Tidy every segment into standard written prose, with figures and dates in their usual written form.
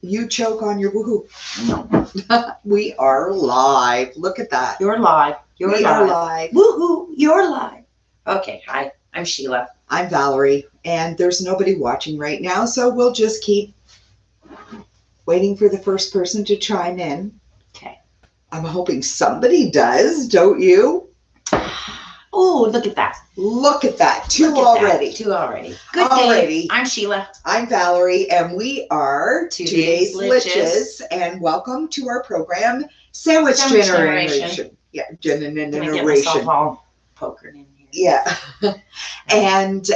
You choke on your woohoo. No. We are live. Look at that. You're live. You're We live. are live. Woohoo! You're live. Okay. Hi. I'm Sheila. I'm Valerie, and there's nobody watching right now, so we'll just keep waiting for the first person to chime in. Okay. I'm hoping somebody does, don't you? Oh, look at that. Look at that. Two Look at already. that. Two already. Good Already. day. I'm Sheila. I'm Valerie, and we are Today's Litches, and welcome to our program, Sandwich Generation. Yeah, Can I get myself generation. all pokered in here? Yeah. And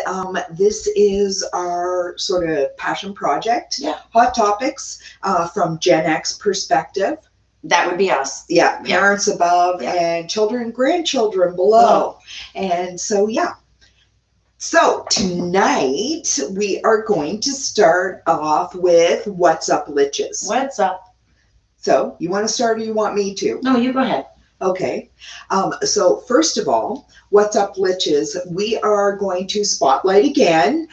this is our sort of passion project. Yeah. Hot topics from Gen X perspective. That would be us. Yeah, parents above and children, grandchildren below. And so, yeah. So tonight we are going to start off with What's Up Litches. What's up? So you want to start or you want me to? No, you go ahead. Okay. So first of all, What's Up Litches, we are going to spotlight again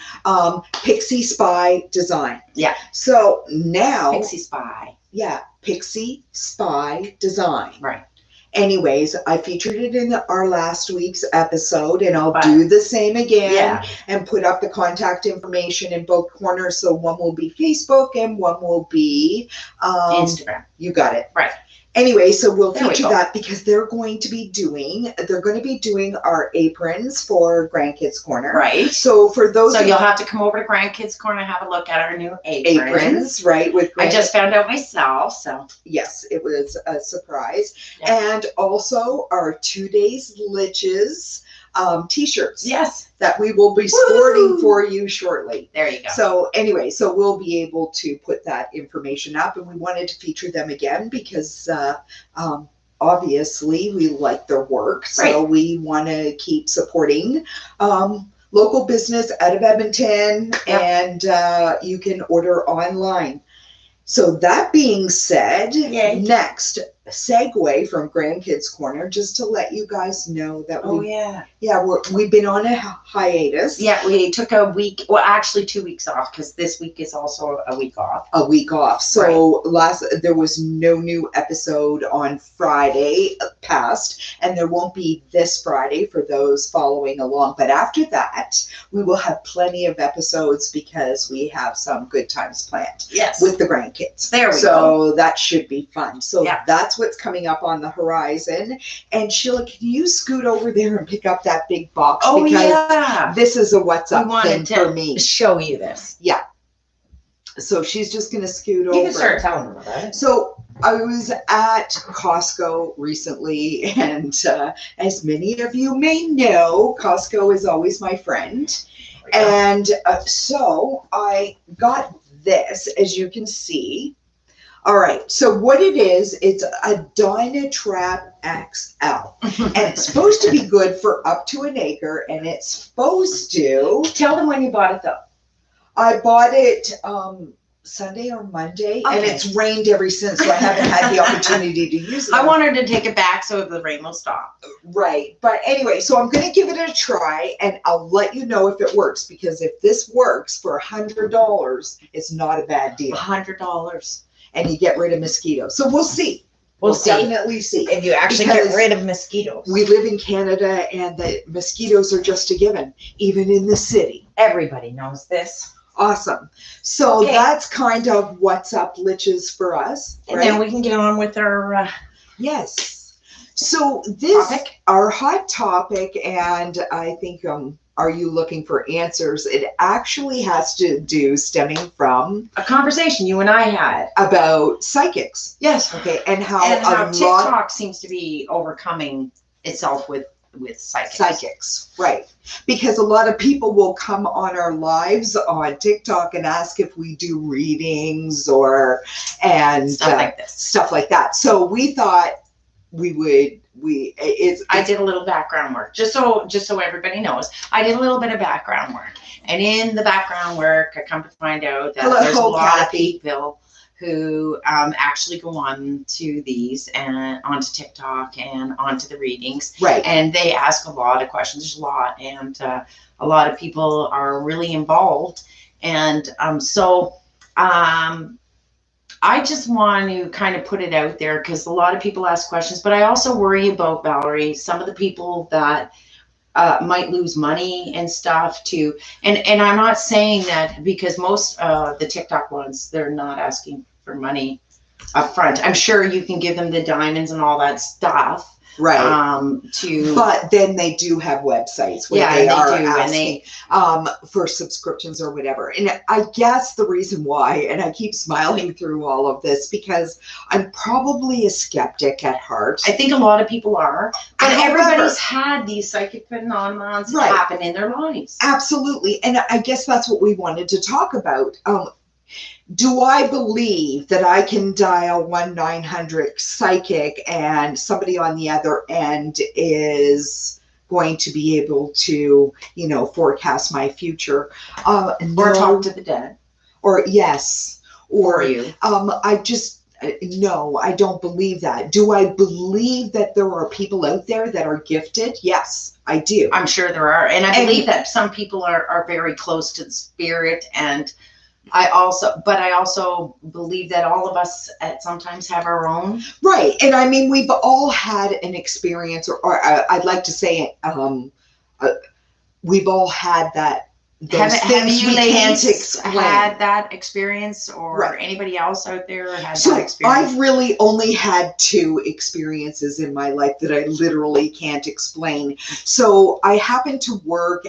Pixie Spy design. Yeah. So now... Pixie Spy. Yeah, Pixie Spy design. Right. Anyways, I featured it in our last week's episode, and I'll do the same again and put up the contact information in both corners. So one will be Facebook and one will be Instagram. You got it. Right. Anyway, so we'll feature that because they're going to be doing our aprons for Grandkids Corner. Right. So for those, so you'll have to come over to Grandkids Corner and have a look at our new aprons. Right? With I just found out myself, so yes, it was a surprise. Yeah. And also our 2 days Litches t-shirts. Yes. That we will be sporting for you shortly. There you go. So anyway, so we'll be able to put that information up, and we wanted to feature them again because obviously we like their work. So we want to keep supporting local business out of Edmonton, and you can order online. So that being said, next segue from Grandkids Corner, just to let you guys know that we've been on a hiatus. Yeah, we took a week, well, actually 2 weeks off because this week is also a week off. A week off. So there was no new episode on Friday past, and there won't be this Friday for those following along. But after that, we will have plenty of episodes because we have some good times planned. Yes. With the grandkids. There we go. So that should be fun. So that's what's coming up on the horizon. And Sheila, can you scoot over there and pick up that big box? Oh, because this is a What's Up thing for me. Show you this. Yeah. So she's just going to scoot over. You can start telling them about it. So I was at Costco recently, and as many of you may know, Costco is always my friend. And so I got this, as you can see. All right, so what it is, it's a Dynatrap XL, and it's supposed to be good for up to an acre, and it's supposed to... Tell them when you bought it, though. I bought it Sunday or Monday, and it's rained ever since, so I haven't had the opportunity to use it. I wanted to take it back so the rain will stop. Right, but anyway, so I'm going to give it a try, and I'll let you know if it works, because if this works for $100, it's not a bad deal. $100. And you get rid of mosquitoes. So we'll see. We'll definitely see. And you actually get rid of mosquitoes. We live in Canada, and the mosquitoes are just a given, even in the city. Everybody knows this. Awesome. So that's kind of What's Up Litches for us. And then we can get on with our... Yes. So this, our hot topic, and I think... are you looking for answers? It actually has to do stemming from a conversation you and I had about psychics. Yes. Okay. And how TikTok seems to be overcoming itself with psychics. Right. Because a lot of people will come on our lives on TikTok and ask if we do readings and stuff like that. So we thought we would. I did a little background work just so everybody knows. I did a little bit of background work, and in the background work, I come to find out that there's a lot of people who actually go on to these and onto TikTok and onto the readings, right? And they ask a lot of questions. There's a lot, and a lot of people are really involved, and I just want to kind of put it out there because a lot of people ask questions, but I also worry about, Valerie, some of the people that might lose money and stuff too. And I'm not saying that because most the TikTok ones, they're not asking for money up front. I'm sure you can give them the diamonds and all that stuff. Right. But then they do have websites where they are asking for subscriptions or whatever. And I guess the reason why, and I keep smiling through all of this, because I'm probably a skeptic at heart. I think a lot of people are, but everybody's had these psychic phenomena happen in their lives. Absolutely. And I guess that's what we wanted to talk about. Do I believe that I can dial 1-900 psychic and somebody on the other end is going to be able to, you know, forecast my future? Or talk to the dead. Or yes. Or you. No, I don't believe that. Do I believe that there are people out there that are gifted? Yes, I do. I'm sure there are. And I believe that some people are very close to the spirit, and I also believe that all of us sometimes have our own. Right. And I mean, we've all had an experience, or I'd like to say, we've all had that. Have you ladies had that experience, or anybody else out there had that experience? I've really only had 2 experiences in my life that I literally can't explain. So I happened to work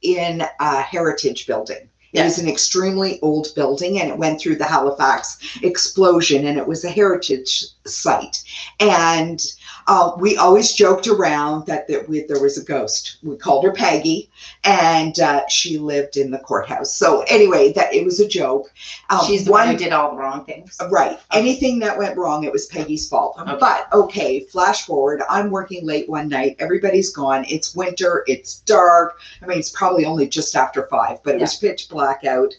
in a heritage building. It was an extremely old building, and it went through the Halifax explosion, and it was a heritage site. And we always joked around that there was a ghost. We called her Peggy, and she lived in the courthouse. So anyway, it was a joke. She's the one who did all the wrong things. Right. Okay. Anything that went wrong, it was Peggy's fault. Okay. But flash forward. I'm working late one night. Everybody's gone. It's winter. It's dark. I mean, it's probably only just after 5, but it was pitch black out.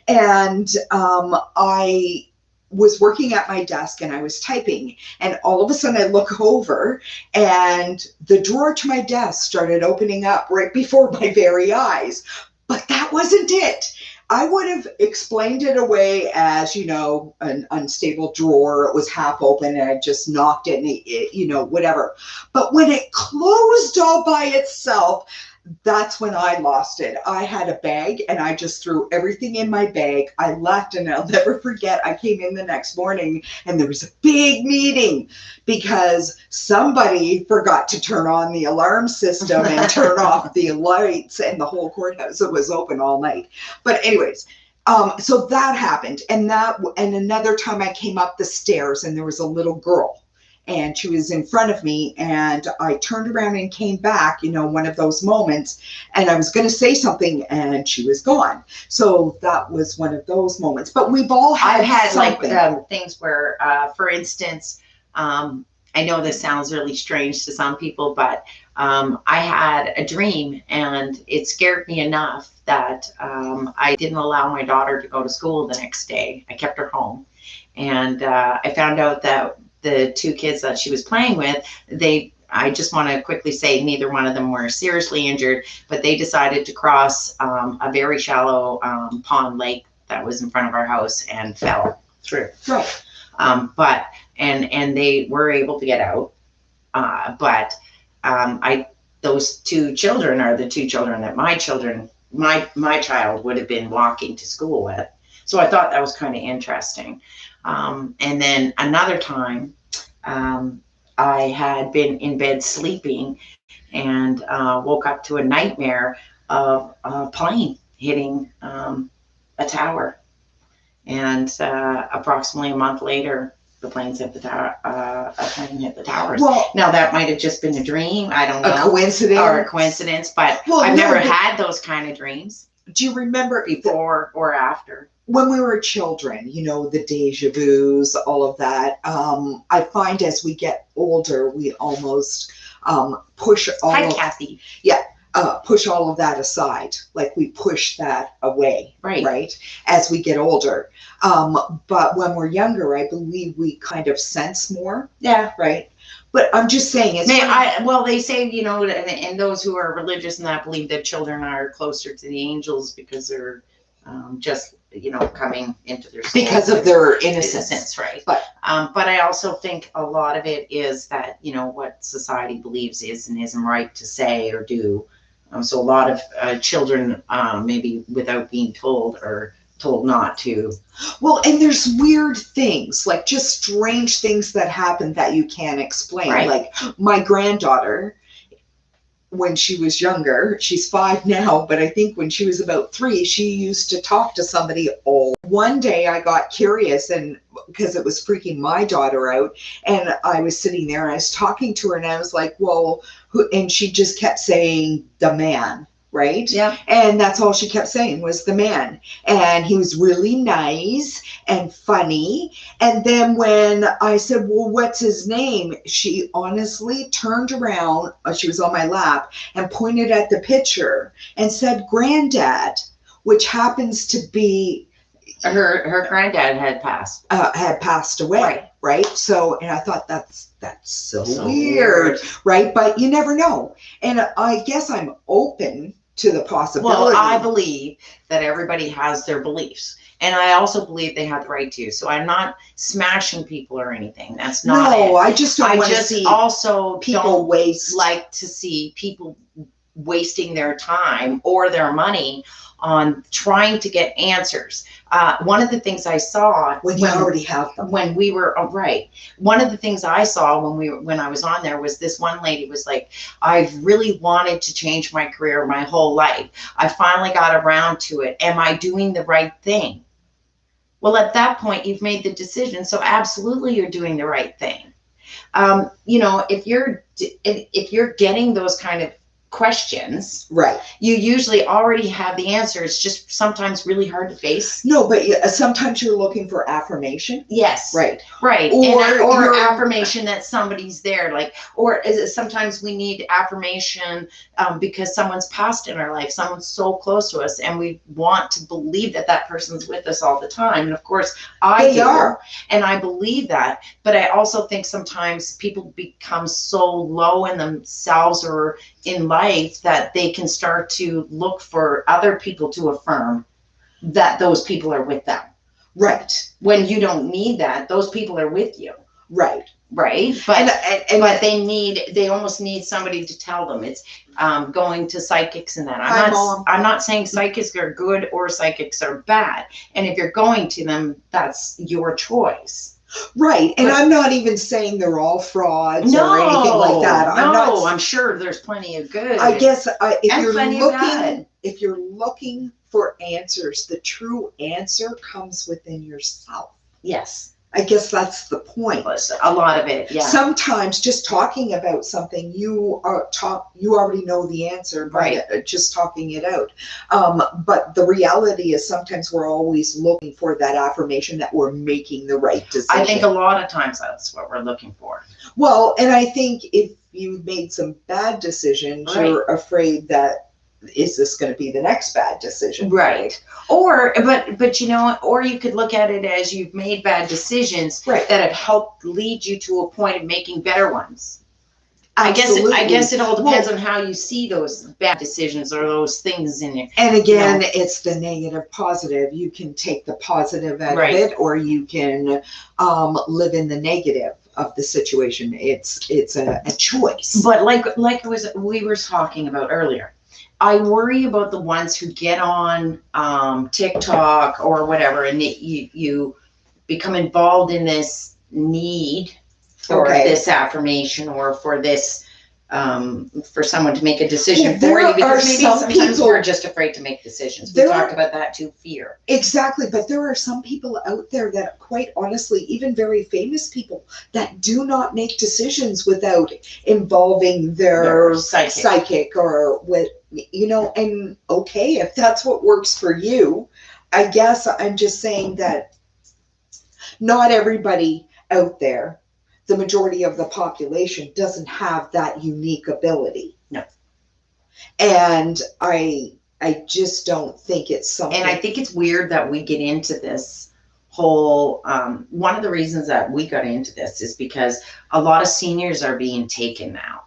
And I was working at my desk and I was typing, and all of a sudden I look over and the drawer to my desk started opening up right before my very eyes. But that wasn't it. I would have explained it away as, you know, an unstable drawer. It was half open and I just knocked it, and it, you know, whatever. But when it closed all by itself, that's when I lost it. I had a bag and I just threw everything in my bag. I left, and I'll never forget, I came in the next morning and there was a big meeting because somebody forgot to turn on the alarm system and turn off the lights, and the whole courthouse was open all night. But anyways, so that happened. And another time I came up the stairs and there was a little girl, and she was in front of me, and I turned around and came back, you know, one of those moments, and I was going to say something and she was gone. So that was one of those moments. But we've all had like things where, for instance, I know this sounds really strange to some people, but I had a dream, and it scared me enough that I didn't allow my daughter to go to school the next day. I kept her home, and I found out that the 2 kids that she was playing with, I just want to quickly say neither one of them were seriously injured, but they decided to cross a very shallow pond lake that was in front of our house and fell through. Right. But they were able to get out. But those 2 children are the 2 children that my child would have been walking to school with. So I thought that was kind of interesting. And then another time, I had been in bed sleeping and woke up to a nightmare of a plane hitting a tower. And approximately a month later, the planes hit the tower. A plane hit the towers. Well, now that might have just been a dream. I don't know. A coincidence. But I've never had those kind of dreams. Do you remember before or after? When we were children, you know, the deja vus, all of that. I find as we get older, we almost push all push all of that aside. Like we push that away, right? As we get older. But when we're younger, I believe we kind of sense more. Yeah. Right. But I'm just saying well, they say, you know, and those who are religious and that believe that children are closer to the angels because they're just coming into their soul because of their innocence, right? But I also think a lot of it is that what society believes is and isn't right to say or do. So a lot of children, maybe without being told, or told not to. Well, and there's weird things, like just strange things that happen that you can't explain. Right. Like my granddaughter, when she was younger, she's 5 now, but I think when she was about 3, she used to talk to somebody old. One day I got curious, and because it was freaking my daughter out, and I was sitting there and I was talking to her and I was like, well, who? And she just kept saying the man. Right? Yeah. And that's all she kept saying was the man. And he was really nice and funny. And then when I said, well, what's his name? She honestly turned around, she was on my lap, and pointed at the picture and said, Granddad, which happens to be her granddad had passed away. Right? So, and I thought that's so weird, right? But you never know. And I guess I'm open to the possibility. Well, I believe that everybody has their beliefs, and I also believe they have the right to. So I'm not smashing people or anything. That's not it. I just don't want to see also people waste. Like to see people wasting their time or their money on trying to get answers. One of the things I saw when you already have them. When we were right. One of the things I saw when I was on there was this one lady was like, I've really wanted to change my career my whole life. I finally got around to it. Am I doing the right thing? Well, at that point, you've made the decision. So absolutely, you're doing the right thing. If you're getting those kind of questions, right, you usually already have the answer. It's just sometimes really hard to face. No, but sometimes you're looking for affirmation. Yes, right, or affirmation that somebody's there, like, or is it sometimes we need affirmation because someone's passed in our life, someone's so close to us, and we want to believe that that person's with us all the time. And of course they are, and I believe that, but I also think sometimes people become so low in themselves or in life that they can start to look for other people to affirm that those people are with them. Right. When you don't need that, those people are with you. Right. Right. But but they almost need somebody to tell them. It's going to psychics and that. I'm not saying psychics are good or psychics are bad. And if you're going to them, that's your choice. Right. And I'm not even saying they're all frauds or anything like that. I'm sure there's plenty of good. I guess if you're looking for answers, the true answer comes within yourself. Yes. I guess that's the point. A lot of it, yeah. Sometimes just talking about something, you already know the answer by just talking it out. But the reality is sometimes we're always looking for that affirmation that we're making the right decision. I think a lot of times that's what we're looking for. Well, and I think if you've made some bad decisions, you're afraid that, is this going to be the next bad decision? Right. Or, but or you could look at it as you've made bad decisions that have helped lead you to a point of making better ones. Absolutely. I guess it all depends on how you see those bad decisions or those things in it. And again, it's the negative positive. You can take the positive out of it, or you can live in the negative of the situation. It's a choice. But like we were talking about earlier, I worry about the ones who get on TikTok or whatever, and you become involved in this need for this affirmation or for this for someone to make a decision for you, because maybe sometimes we're just afraid to make decisions. We talked about that too, fear. Exactly, but there are some people out there that, quite honestly, even very famous people, that do not make decisions without involving their psychic or with, and okay, if that's what works for you. I guess I'm just saying that not everybody out there, the majority of the population, doesn't have that unique ability. No. And I just don't think it's something. And I think it's weird that we get into this whole, one of the reasons that we got into this is because a lot of seniors are being taken now.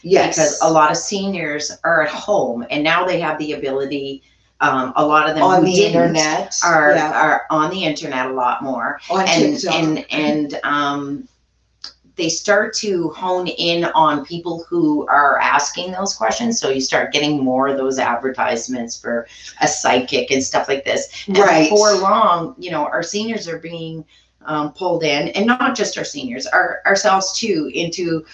Yes. Because a lot of seniors are at home and now they have the ability A lot of them on who the didn't internet are on the internet a lot more. On TikTok. And they start to hone in on people who are asking those questions. So you start getting more of those advertisements for a psychic and stuff like this. And Right. before long, you know, our seniors are being pulled in, and not just our seniors, ourselves too, into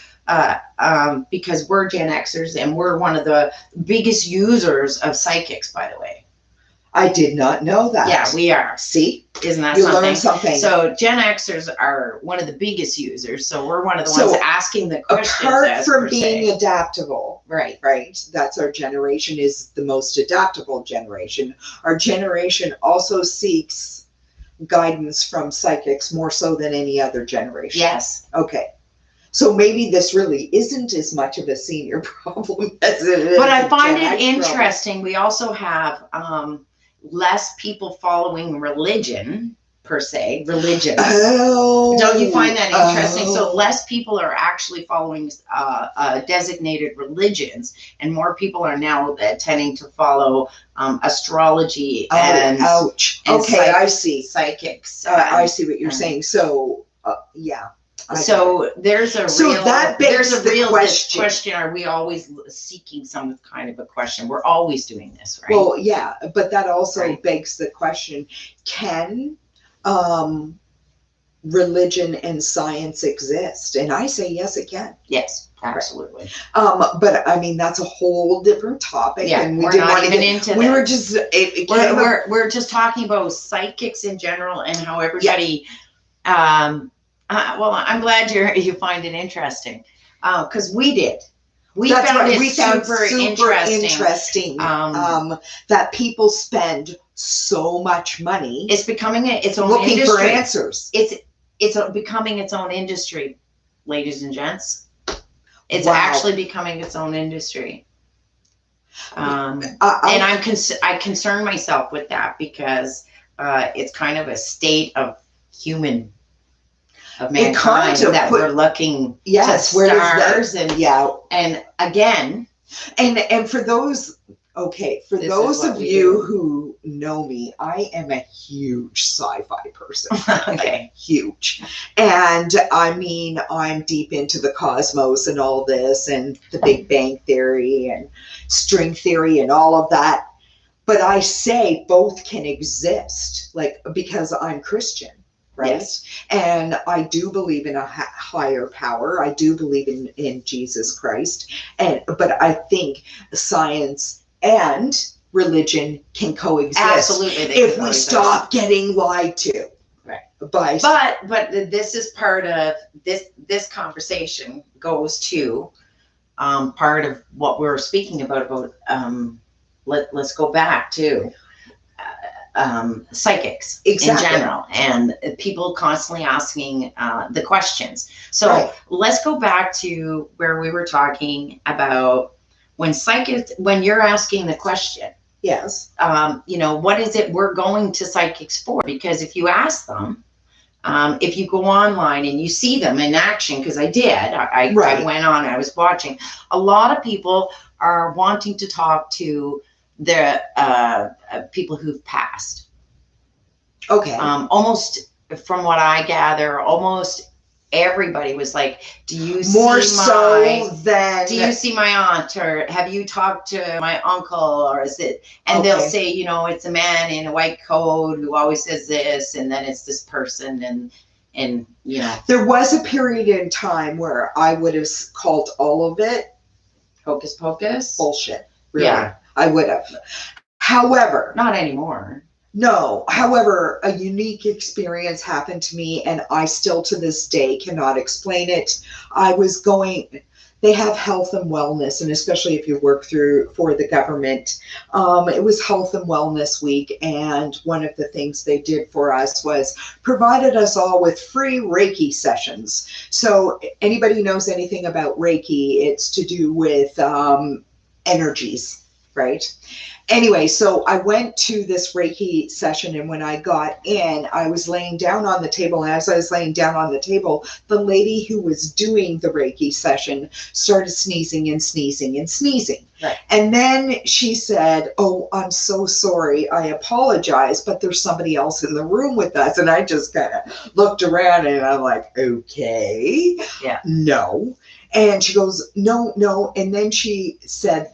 because we're Gen Xers and we're one of the biggest users of psychics, by the way. I did not know that. Yeah, we are. See? Isn't that You something? learn something. So Gen Xers are one of the biggest users. So we're one of the ones asking the questions. Apart from being adaptable, right? That's our generation, is the most adaptable generation. Our generation also seeks guidance from psychics more so than any other generation. Yes. Okay. So maybe this really isn't as much of a senior problem as it is. But I find it interesting. We also have less people following religion, per se, religions. Oh, don't you find that interesting? So less people are actually following designated religions, and more people are now tending to follow astrology and ouch. And okay, I see. Psychics. I see what you're saying. So yeah. So there's a real question. Are we always seeking some kind of a question? We're always doing this, right? Well, yeah, but that also begs the question: can religion and science exist? And I say yes, it can. Yes, absolutely. But I mean, that's a whole different topic. Yeah, and we we're didn't not want to even get into we that. were just we're just talking about psychics in general and how everybody. Well, I'm glad you find it interesting, because we did. We found it super interesting. That people spend so much money. It's becoming its own looking industry. for answers. It's becoming its own industry, ladies and gents. It's Wow. actually becoming its own industry. And I concern myself with that, because it's kind of a state of mankind that we're looking to stars and again. And for those, for those of you who know me, I am a huge sci-fi person. Okay. Huge. And I mean, I'm deep into the cosmos and all this, and the Big Bang Theory and string theory and all of that. But I say both can exist, because I'm Christian. Right. Yes. And I do believe in a higher power. I do believe in Jesus Christ. But I think science and religion can coexist. Absolutely. If we stop getting lied to. Right. But this is part of this conversation goes to part of what we're speaking about let's go back to psychics in general, and people constantly asking the questions. So let's go back to where we were talking about when you're asking the question. Yes. What is it we're going to psychics for? Because if you ask them, if you go online and you see them in action, because I did, I went on, I was watching, a lot of people are wanting to talk to the people who've passed. Okay. Almost, from what I gather, almost everybody was like, do you see my aunt, or have you talked to my uncle, or is it, and they'll say, it's a man in a white coat who always says this, and then it's this person, and there was a period in time where I would have called all of it hocus pocus bullshit. Really. Yeah. I would have. However, not anymore. No. However, a unique experience happened to me, and I still to this day cannot explain it. They have health and wellness, and especially if you work for the government, it was Health and Wellness Week, and one of the things they did for us was provided us all with free Reiki sessions. So anybody knows anything about Reiki, it's to do with energies. right? Anyway, so I went to this Reiki session, and when I got in, I was laying down on the table. And as I was laying down on the table, the lady who was doing the Reiki session started sneezing and sneezing and sneezing. Right. And then she said, "Oh, I'm so sorry. I apologize, but there's somebody else in the room with us." And I just kind of looked around and I'm like, okay, yeah, no. And she goes, "No, no." And then she said,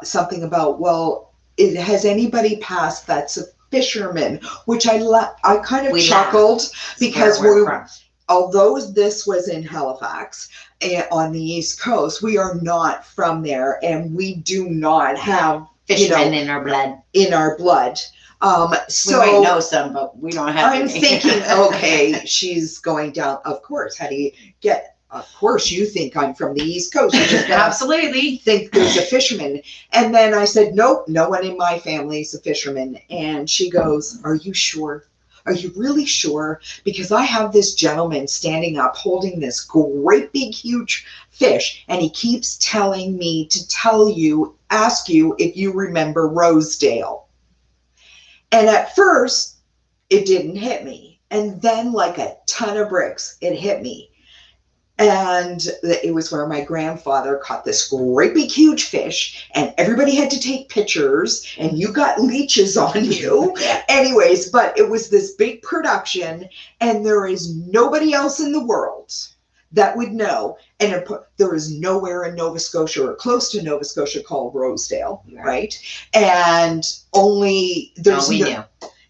something about, well, has anybody passed that's a fisherman? Which I kind of chuckled because although this was in Halifax on the East Coast, we are not from there, and we do not have fishermen in our blood. So we might know some, but we don't have. I'm thinking, okay, she's going down. Of course, how do you get? Of course, you think I'm from the East Coast. You just absolutely think there's a fisherman. And then I said, nope, no one in my family is a fisherman. And she goes, "Are you sure? Are you really sure? Because I have this gentleman standing up holding this great big huge fish, and he keeps telling me to ask you if you remember Rosedale." And at first, it didn't hit me. And then, like a ton of bricks, it hit me. And it was where my grandfather caught this great big huge fish, and everybody had to take pictures, and you got leeches on you. Anyways, but it was this big production, and there is nobody else in the world that would know. And there is nowhere in Nova Scotia or close to Nova Scotia called Rosedale, right? And only there's we knew.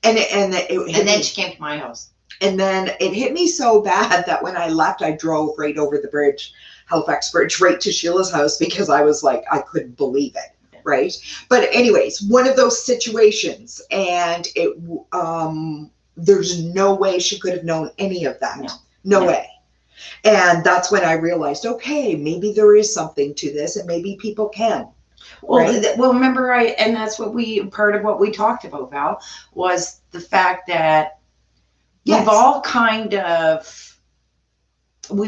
And then she came to my house. And then it hit me so bad that when I left, I drove right over the bridge, Halifax Bridge, right to Sheila's house, because I was like, I couldn't believe it, right? But anyways, one of those situations, and there's no way she could have known any of that. No way. And that's when I realized, okay, maybe there is something to this, and maybe people can. Well, right? Well, remember, and that's part of what we talked about, Val, was the fact that we've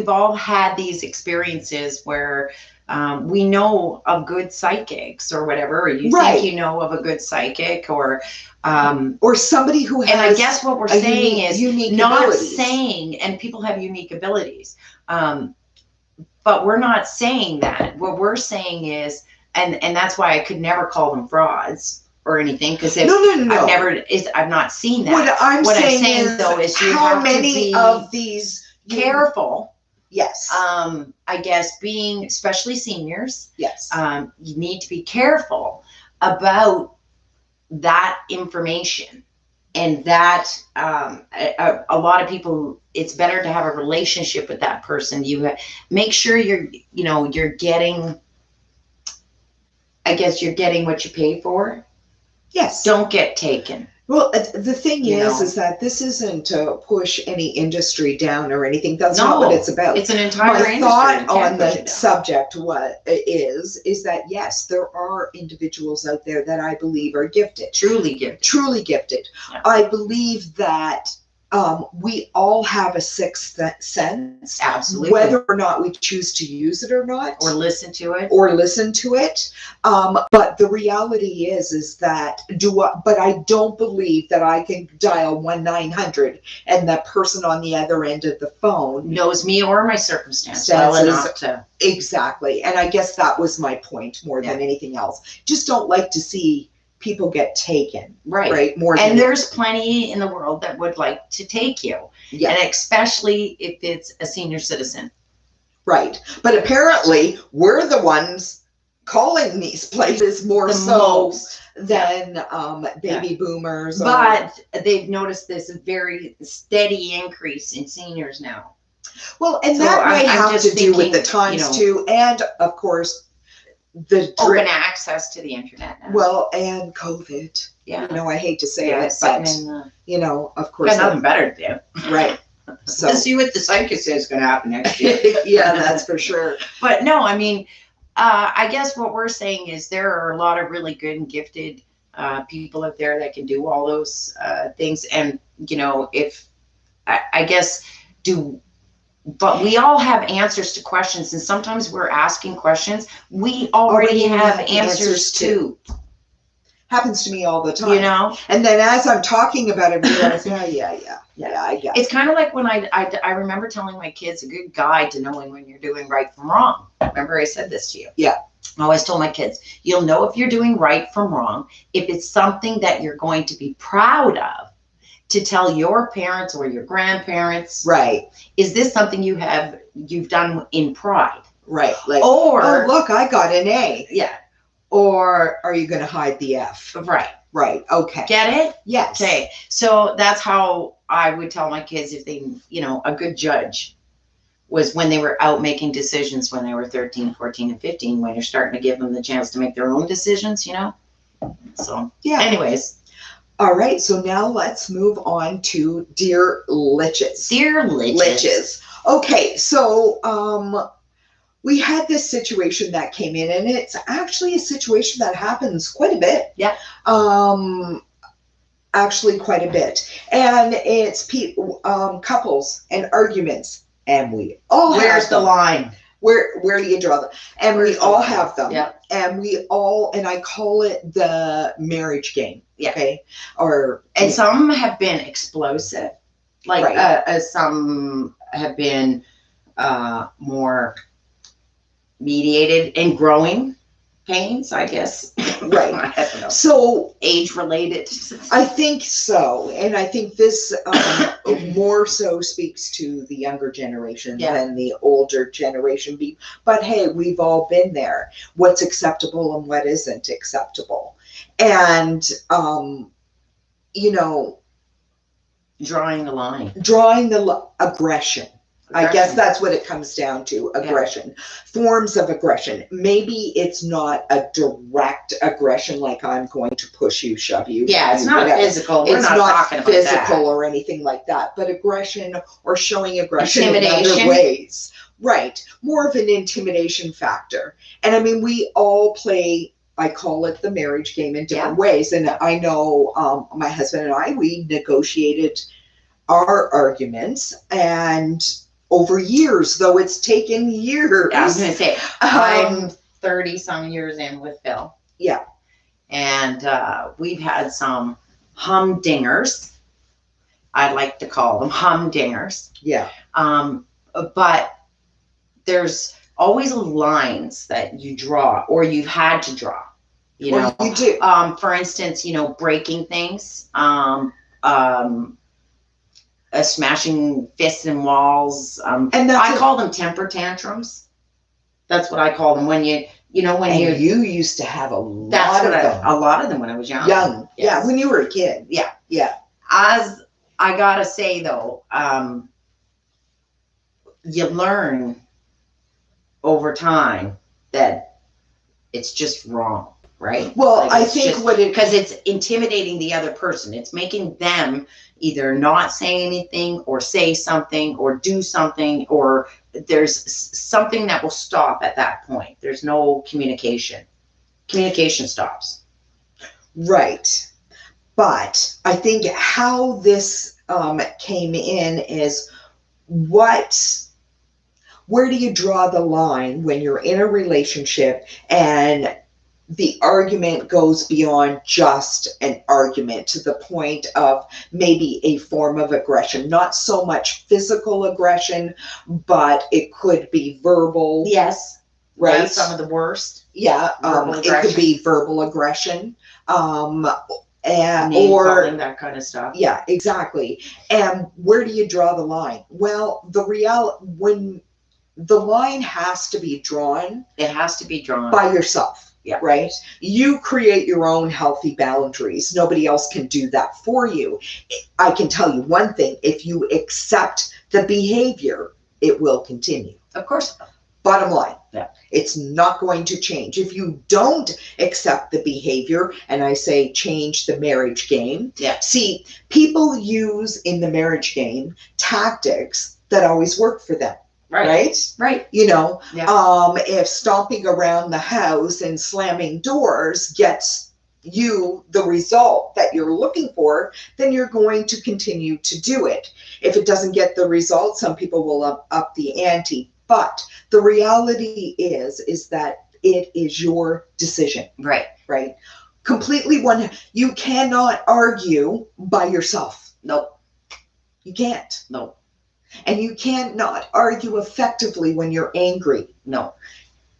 all had these experiences where we know of good psychics or whatever, or you think you know of a good psychic, or somebody who has. And I guess what we're saying is not abilities. Saying, and people have unique abilities, but we're not saying that. What we're saying is, and that's why I could never call them frauds or anything, because I've not seen that. What I'm saying though is you how have many to be of these careful. Yes. I guess being, especially seniors. Yes. You need to be careful about that information, and that a lot of people, it's better to have a relationship with that person. You make sure you're getting. I guess you're getting what you pay for. Yes. Don't get taken. Well, the thing is that this isn't to push any industry down or anything. That's not what it's about. It's an entire industry. My thought on the subject is that, yes, there are individuals out there that I believe are gifted. Truly gifted. Yeah. I believe that we all have a sixth sense. Absolutely. Whether or not we choose to use it or not. Or listen to it. But the reality is that but I don't believe that I can dial 1-900 and that person on the other end of the phone knows me or my circumstance well enough to. Exactly. And I guess that was my point more than anything else. Just don't like to see people get taken, right? There's plenty in the world that would like to take you, and especially if it's a senior citizen, right? But apparently, we're the ones calling these places more so than baby boomers. But they've noticed this very steady increase in seniors now. Well, and that might have to do with the times too, and of course. The open access to the internet now. Well, and COVID. Yeah. I hate to say it, but of course. Got nothing better to do. Right. So let's see what the psychic says is going to happen next year. Yeah, that's for sure. But no, I mean, I guess what we're saying is there are a lot of really good and gifted people out there that can do all those things. And, if I guess But we all have answers to questions, and sometimes we're asking questions we already have answers to. Happens to me all the time. You know? And then as I'm talking about it, I realize, yeah, I get it. It's kind of like when I remember telling my kids a good guide to knowing when you're doing right from wrong. Remember I said this to you? Yeah. I always told my kids, you'll know if you're doing right from wrong if it's something that you're going to be proud of to tell your parents or your grandparents. Right. Is this something you've done in pride? Right. Like, or, oh, look, I got an A. Yeah. Or are you going to hide the F? Right. Right. Okay. Get it? Yes. Okay. So that's how I would tell my kids if they, a good judge was when they were out making decisions when they were 13, 14, and 15, when you're starting to give them the chance to make their own decisions, So, yeah. Anyways. All right. So now let's move on to Dear Litches. Dear Litches. Okay. So, we had this situation that came in, and it's actually a situation that happens quite a bit. Yeah. Actually quite a bit. And it's couples and arguments, and we all have them. Where's the line? Where do you draw them? And we all have them. Yeah. And and I call it the marriage game. Yeah. Okay. And some have been explosive. Like, right. Some have been more mediated and growing pains, I guess. Right. I don't know. So age related. I think so. And I think this more so speaks to the younger generation than the older generation. But hey, we've all been there. What's acceptable and what isn't acceptable. And, drawing the line. Drawing the aggression. I guess that's what it comes down to, aggression. Yeah. Forms of aggression. Maybe it's not a direct aggression like I'm going to push you, shove you. Yeah, it's not physical. We're not talking about physical or anything like that. But aggression or showing aggression in Intimidation. other ways. Right. More of an intimidation factor. And I mean, we all play, I call it the marriage game in different ways. And I know my husband and I, we negotiated our arguments, and over years, though it's taken years. Yeah, I was going to say, I'm 30 some years in with Phil. Yeah. And we've had some humdingers. I like to call them humdingers. Yeah. But there's always lines that you draw, or you've had to draw. You do. For instance, breaking things. Smashing fists and walls. And I call them temper tantrums. That's what I call them. When you used to have a lot of them. A lot of them when I was young. Yes. Yeah, when you were a kid. Yeah. Yeah. As I gotta say though, you learn over time that it's just wrong, right? Well, I think because it's intimidating the other person. It's making them either not say anything or say something or do something, or there's something that will stop at that point. There's no communication. Communication stops. Right. But I think how this came in is where do you draw the line when you're in a relationship and the argument goes beyond just an argument to the point of maybe a form of aggression, not so much physical aggression, but it could be verbal. Yes. Right. That's some of the worst. Yeah. It could be verbal aggression. Or that kind of stuff. Yeah, exactly. And where do you draw the line? Well, when the line has to be drawn. It has to be drawn by yourself. Yeah. Right. You create your own healthy boundaries. Nobody else can do that for you. I can tell you one thing. If you accept the behavior, it will continue. Of course. Bottom line. Yeah. It's not going to change. If you don't accept the behavior, and I say change the marriage game. Yeah. See, people use in the marriage game tactics that always work for them. Right. If stomping around the house and slamming doors gets you the result that you're looking for, then you're going to continue to do it. If it doesn't get the result, some people will up the ante. But the reality is that it is your decision. Right. Right. Completely you cannot argue by yourself. Nope. You can't. No. And you cannot argue effectively when you're angry. No.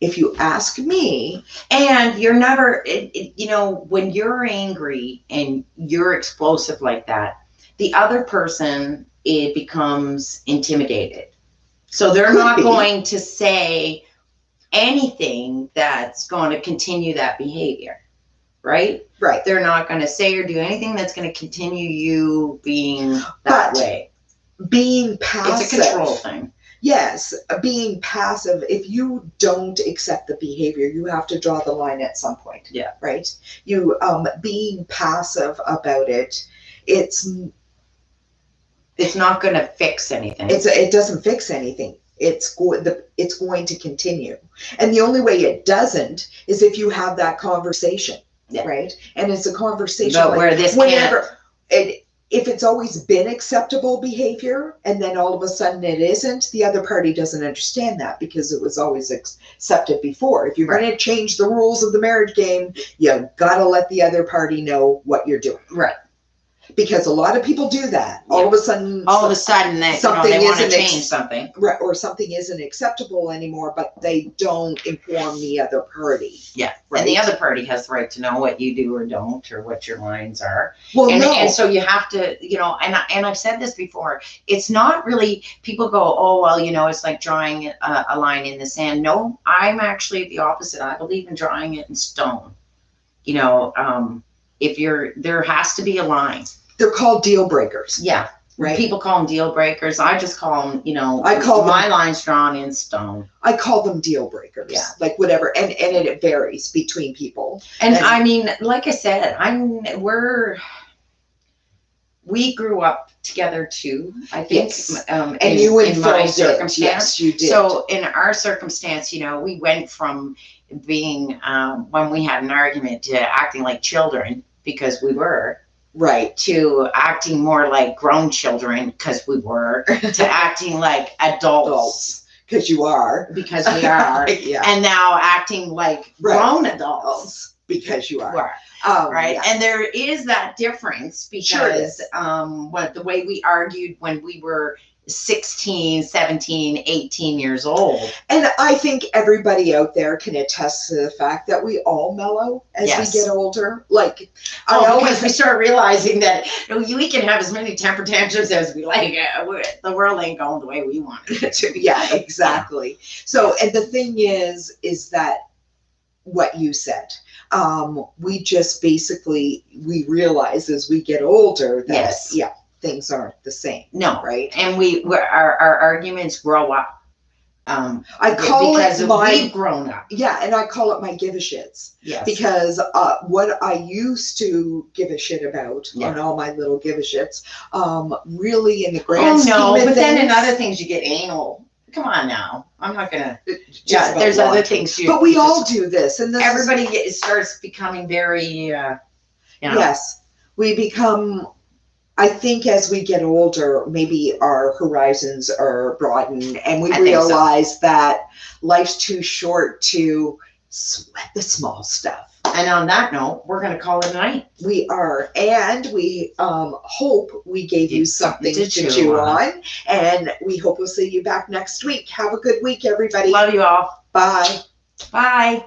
If you ask me. And you're never, you know, when you're angry and you're explosive like that, the other person, it becomes intimidated. So they're not going to say anything that's going to continue that behavior. Right? Right. They're not going to say or do anything that's going to continue you being that way. Being passive. It's a control thing. Yes, being passive. If you don't accept the behavior, you have to draw the line at some point. Yeah. Right. You being passive about it, it's not going to fix anything. It doesn't fix anything. It's going to continue, and the only way it doesn't is if you have that conversation. Yeah. Right. And it's a conversation about where this if it's always been acceptable behavior and then all of a sudden it isn't, the other party doesn't understand that because it was always accepted before. If you're going to change the rules of the marriage game, you got to let the other party know what you're doing. Right. Because a lot of people do that. All of a sudden something they want to change something. Right, or something isn't acceptable anymore, but they don't inform the other party. Yeah. Right? And the other party has the right to know what you do or don't, or what your lines are. Well, and so you have to, you know, and I've said this before, it's not really, people go, oh, well, you know, it's like drawing a line in the sand. No, I'm actually the opposite. I believe in drawing it in stone. You know, there has to be a line. They're called deal breakers. Yeah. Right. People call them deal breakers. I just call them, you know, my lines drawn in stone. I call them deal breakers. Yeah. Like whatever. And it varies between people. And I mean, like I said, we grew up together too, I think. Yes. And you in my circumstance. Yes, you did. So in our circumstance, you know, we went from being, when we had an argument, to acting like children because we were. Right. To acting more like grown children because we were, to acting like adults. Because you are. Because we are. Yeah. And now acting like grown adults. Because you are. Right. Yeah. And there is that difference because the way we argued when we were 16, 17, 18 years old. And I think everybody out there can attest to the fact that we all mellow as we get older. Like, because we start realizing that we can have as many temper tantrums as we like. The world ain't going the way we want it to. Yeah, exactly. So, and the thing is that what you said, we just basically, we realize as we get older that, things aren't the same. No. Right. And our arguments grow up. I call it we've grown up. Yeah. And I call it my give a shits. Yes. Because what I used to give a shit about on all my little give a shits, really in the grand scheme of things. But then in other things you get anal. Come on now. I'm not going to. Yeah, there's other things. But we all do this. And everybody starts becoming very, Yes. We become, I think as we get older, maybe our horizons are broadened and we realize that life's too short to sweat the small stuff. And on that note, we're going to call it a night. We are. And we hope we gave you something to chew on. And we hope we'll see you back next week. Have a good week, everybody. Love you all. Bye. Bye.